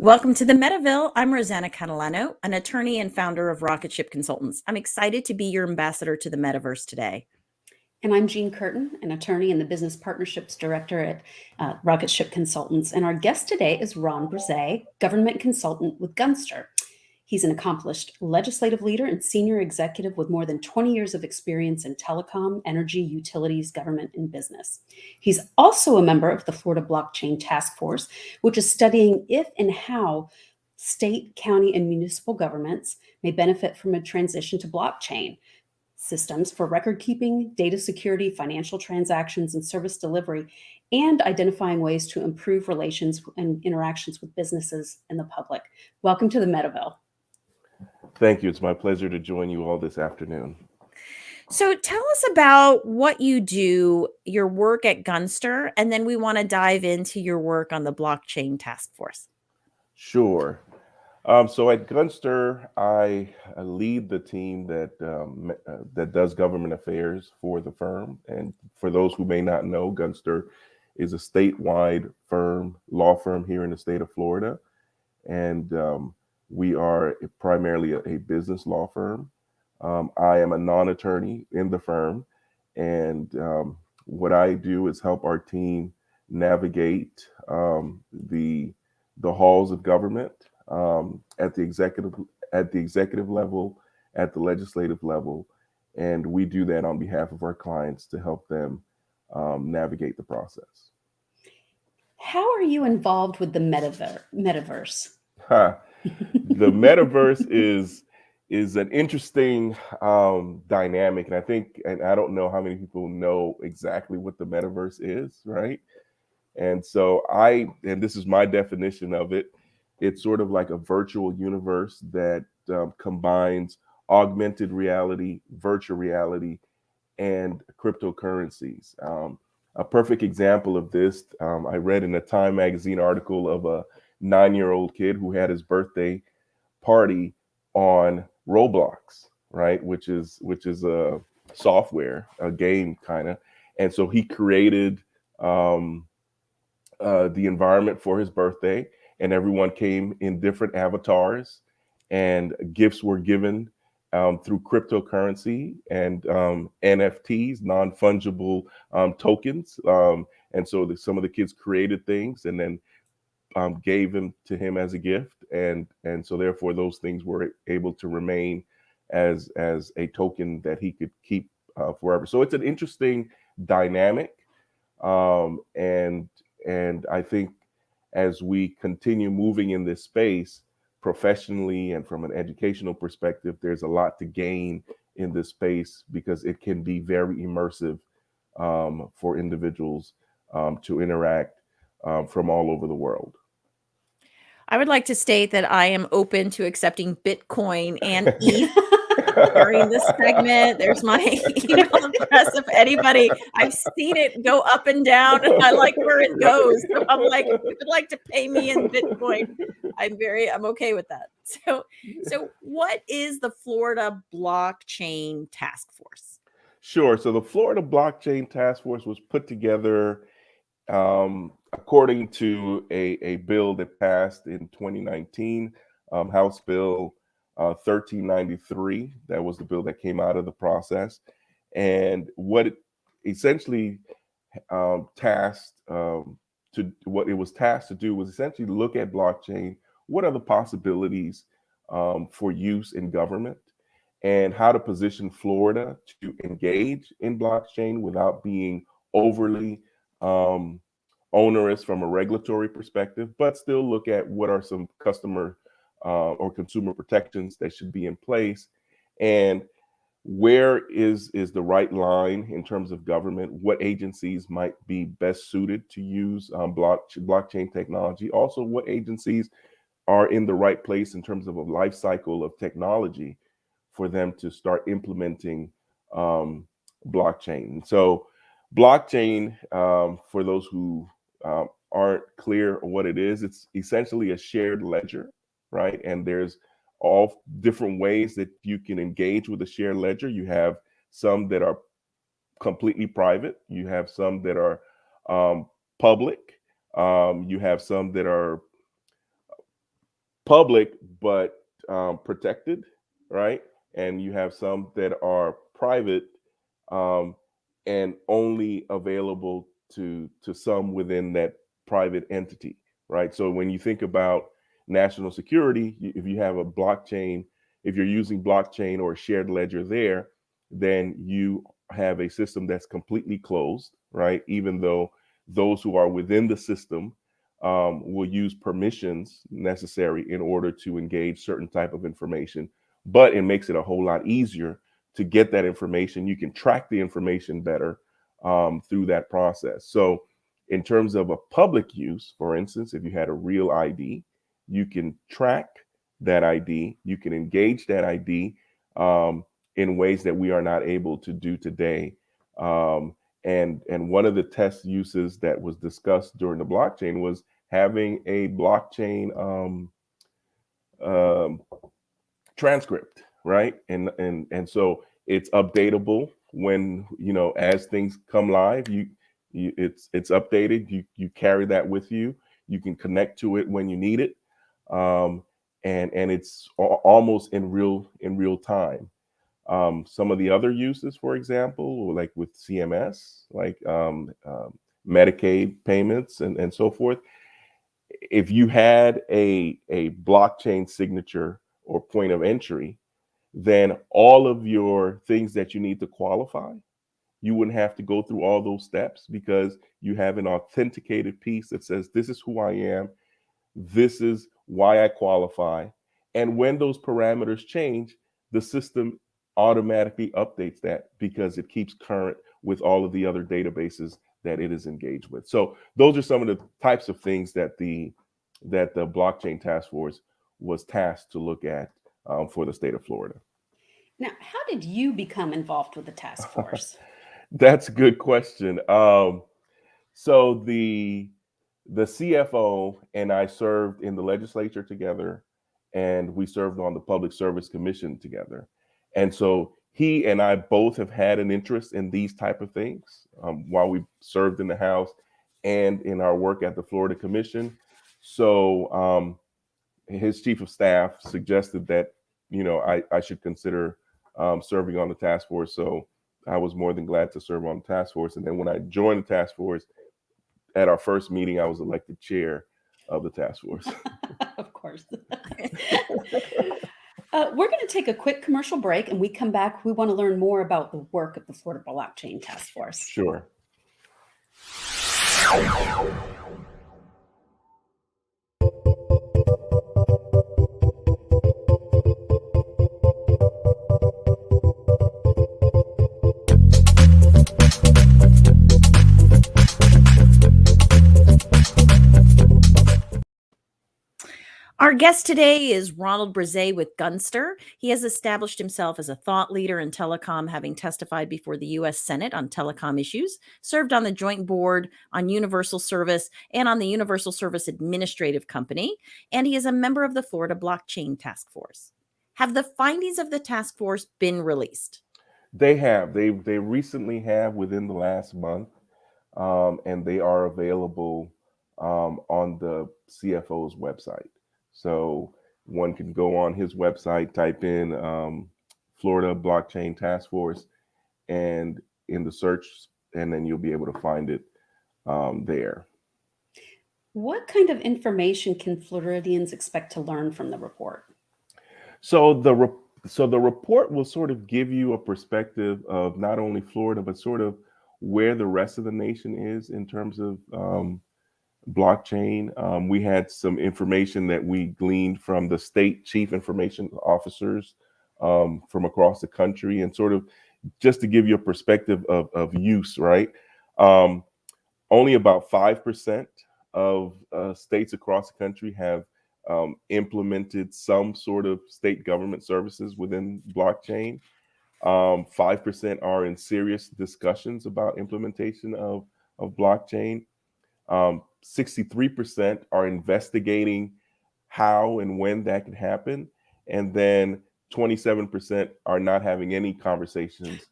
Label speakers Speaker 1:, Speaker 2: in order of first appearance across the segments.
Speaker 1: Welcome to the Metaville. I'm Rosanna Catalano, an attorney and founder of Rocket Ship Consultants. I'm excited to be your ambassador to the Metaverse today.
Speaker 2: And I'm Jeanne Curtin, an attorney and the business partnerships director at Rocket Ship Consultants. And our guest today is Ron Brisé, government consultant with Gunster. He's an accomplished legislative leader and senior executive with more than 20 years of experience in telecom, energy, utilities, government, and business. He's also a member of the Florida Blockchain Task Force, which is studying if and how state, county, and municipal governments may benefit from a transition to blockchain systems for record keeping, data security, financial transactions, and service delivery, and identifying ways to improve relations and interactions with businesses and the public. Welcome to the Metaville.
Speaker 3: Thank you. It's my pleasure to join you all this afternoon.
Speaker 1: So tell us about what you do, your work at Gunster, and then we want to dive into your work on the Blockchain Task Force.
Speaker 3: Sure. So at Gunster, I lead the team that does government affairs for the firm. And for those who may not know, Gunster is a statewide law firm here in the state of Florida. And we are primarily a business law firm. I am a non-attorney in the firm. And what I do is help our team navigate the halls of government at the executive level, at the legislative level, and we do that on behalf of our clients to help them navigate the process.
Speaker 2: How are you involved with the Metaverse?
Speaker 3: The Metaverse is an interesting dynamic, and I don't know how many people know exactly what the Metaverse is, right? And so and this is my definition of it. It's sort of like a virtual universe that combines augmented reality, virtual reality, and cryptocurrencies. A perfect example of this, I read in a Time magazine article of a 9-year-old kid who had his birthday party on Roblox, right? Which is a software, a game kind of. And so he created the environment for his birthday, and everyone came in different avatars, and gifts were given through cryptocurrency and NFTs, non-fungible tokens. And so some of the kids created things and then gave them to him as a gift. And so therefore those things were able to remain as a token that he could keep forever. So it's an interesting dynamic. And I think as we continue moving in this space professionally and from an educational perspective, there's a lot to gain in this space because it can be very immersive for individuals to interact from all over the world.
Speaker 1: I would like to state that I am open to accepting Bitcoin and ETH during this segment. There's my email address if anybody. I've seen it go up and down, and I like where it goes. So I'm like, if you would like to pay me in Bitcoin, I'm okay with that. So what is the Florida Blockchain Task Force?
Speaker 3: Sure. So the Florida Blockchain Task Force was put together according to a bill that passed in 2019, House Bill 1393. That was the bill that came out of the process. And what it essentially tasked to do was essentially look at blockchain. What are the possibilities for use in government, and how to position Florida to engage in blockchain without being overly onerous from a regulatory perspective, but still look at what are some customer or consumer protections that should be in place, and where is the right line in terms of government, what agencies might be best suited to use blockchain technology, also what agencies are in the right place in terms of a life cycle of technology for them to start implementing blockchain. So blockchain, for those who aren't clear what it is, it's essentially a shared ledger, right? And there's all different ways that you can engage with a shared ledger. You have some that are completely private. You have some that are public. You have some that are public but protected, right? And you have some that are private um, and only available to some within that private entity, right? So when you think about national security, if you have a blockchain, if you're using blockchain or a shared ledger there, then you have a system that's completely closed, right? Even though those who are within the system will use permissions necessary in order to engage certain type of information, but it makes it a whole lot easier to get that information. You can track the information better through that process. So in terms of a public use, for instance, if you had a real ID, you can track that ID, you can engage that ID in ways that we are not able to do today. And one of the test uses that was discussed during the blockchain was having a blockchain um, transcript, right? And so it's updatable when, as things come live, it's updated. You carry that with you. You can connect to it when you need it, and it's almost in real time. Some of the other uses, for example, like with CMS, like Medicaid payments and so forth. If you had a blockchain signature or point of entry, then all of your things that you need to qualify, you wouldn't have to go through all those steps because you have an authenticated piece that says, this is who I am, this is why I qualify. And when those parameters change, the system automatically updates that because it keeps current with all of the other databases that it is engaged with. So those are some of the types of things that the blockchain task force was tasked to look at for the state of Florida.
Speaker 2: Now, how did you become involved with the task force?
Speaker 3: That's a good question. So the CFO and I served in the legislature together, and we served on the Public Service Commission together. And so he and I both have had an interest in these type of things while we served in the House and in our work at the Florida Commission. So his chief of staff suggested that I should consider serving on the task force. So I was more than glad to serve on the task force. And then when I joined the task force, at our first meeting, I was elected chair of the task force.
Speaker 2: Of course. We're going to take a quick commercial break, and we come back. We want to learn more about the work of the Florida Blockchain Task Force.
Speaker 3: Sure.
Speaker 1: Our guest today is Ronald Brisé with Gunster. He has established himself as a thought leader in telecom, having testified before the U.S. Senate on telecom issues, served on the Joint Board on Universal Service and on the Universal Service Administrative Company, and he is a member of the Florida Blockchain Task Force. Have the findings of the task force been released?
Speaker 3: They have. They recently have within the last month, and they are available on the CFO's website. So one can go on his website, type in Florida Blockchain Task Force, and in the search, and then you'll be able to find it there.
Speaker 2: What kind of information can Floridians expect to learn from the report?
Speaker 3: So the report will sort of give you a perspective of not only Florida, but sort of where the rest of the nation is in terms of blockchain. We had some information that we gleaned from the state chief information officers from across the country, and sort of just to give you a perspective of use, right? Only about 5% of states across the country have implemented some sort of state government services within blockchain. 5% are in serious discussions about implementation of blockchain. 63% are investigating how and when that could happen. And then 27% are not having any conversations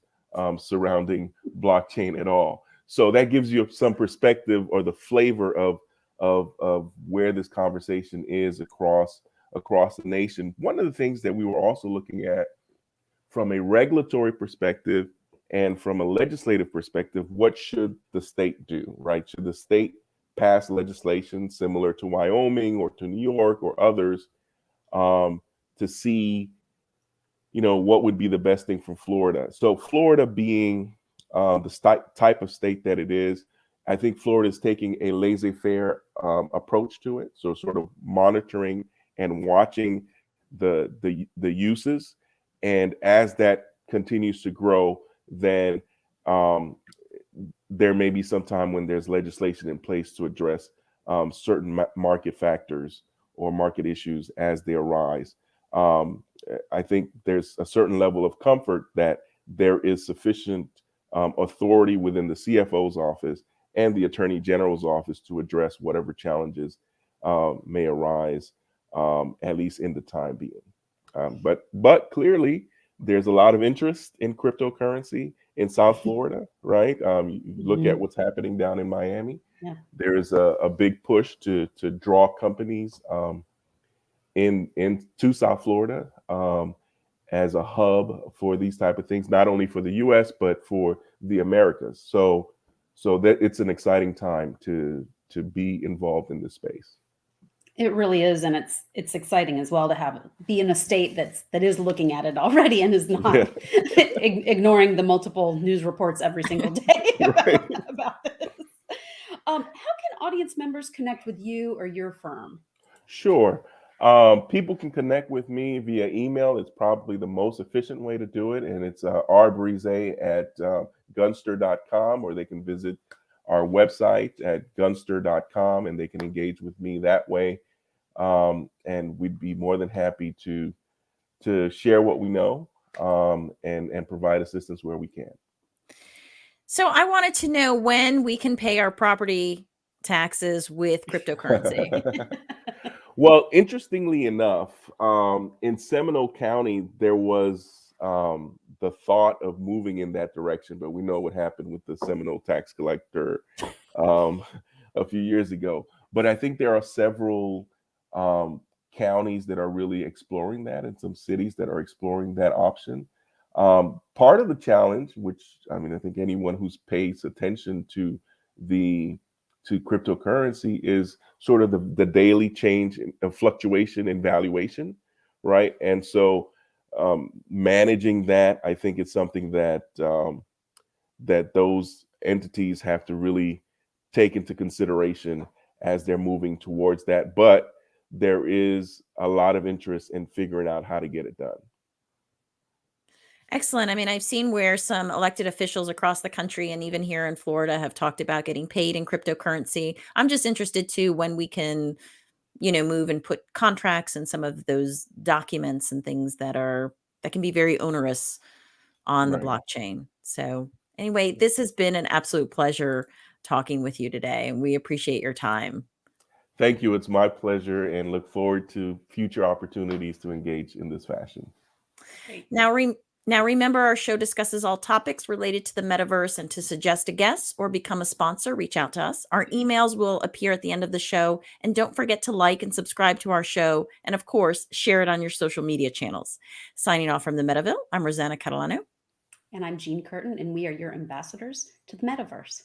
Speaker 3: surrounding blockchain at all. So that gives you some perspective or the flavor of where this conversation is across across the nation. One of the things that we were also looking at from a regulatory perspective and from a legislative perspective, what should the state do, right? Should the state pass legislation similar to Wyoming or to New York or others, to see, what would be the best thing for Florida? So Florida being the type of state that it is, I think Florida is taking a laissez-faire approach to it. So sort of monitoring and watching the uses, and as that continues to grow, then there may be some time when there's legislation in place to address certain market factors or market issues as they arise. I think there's a certain level of comfort that there is sufficient authority within the CFO's office and the Attorney General's office to address whatever challenges may arise, at least in the time being. But clearly, there's a lot of interest in cryptocurrency in South Florida, right? You look at what's happening down in Miami.
Speaker 2: Yeah.
Speaker 3: There's a big push to draw companies into South Florida as a hub for these type of things, not only for the U.S. but for the Americas. So that it's an exciting time to be involved in this space.
Speaker 2: It really is, and it's exciting as well to be in a state that is looking at it already and is not ignoring the multiple news reports every single day about this. How can audience members connect with you or your firm?
Speaker 3: Sure. People can connect with me via email. It's probably the most efficient way to do it, and it's rbrisé at gunster.com, or they can visit our website at gunster.com, and they can engage with me that way. And we'd be more than happy to share what we know and provide assistance where we can.
Speaker 1: So I wanted to know when we can pay our property taxes with cryptocurrency.
Speaker 3: Well, interestingly enough, in Seminole County, there was the thought of moving in that direction, but we know what happened with the Seminole tax collector a few years ago. But I think there are several counties that are really exploring that, and some cities that are exploring that option. Part of the challenge, which I think anyone who's pays attention to cryptocurrency, is sort of the daily change and fluctuation in valuation, right? And so managing that, I think, is something that that those entities have to really take into consideration as they're moving towards that. But there is a lot of interest in figuring out how to get it done.
Speaker 1: Excellent. I've seen where some elected officials across the country and even here in Florida have talked about getting paid in cryptocurrency. I'm just interested too when we can, move and put contracts and some of those documents and things that can be very onerous on the
Speaker 3: Right.
Speaker 1: blockchain. So anyway, this has been an absolute pleasure talking with you today, and we appreciate your time.
Speaker 3: Thank you. It's my pleasure, and look forward to future opportunities to engage in this fashion.
Speaker 2: Great.
Speaker 1: Now, remember, our show discusses all topics related to the metaverse, and to suggest a guest or become a sponsor, reach out to us. Our emails will appear at the end of the show, and don't forget to like and subscribe to our show, and of course, share it on your social media channels. Signing off from the Metaville, I'm Rosanna Catalano.
Speaker 2: And I'm Jeanne Curtin, and we are your ambassadors to the Metaverse.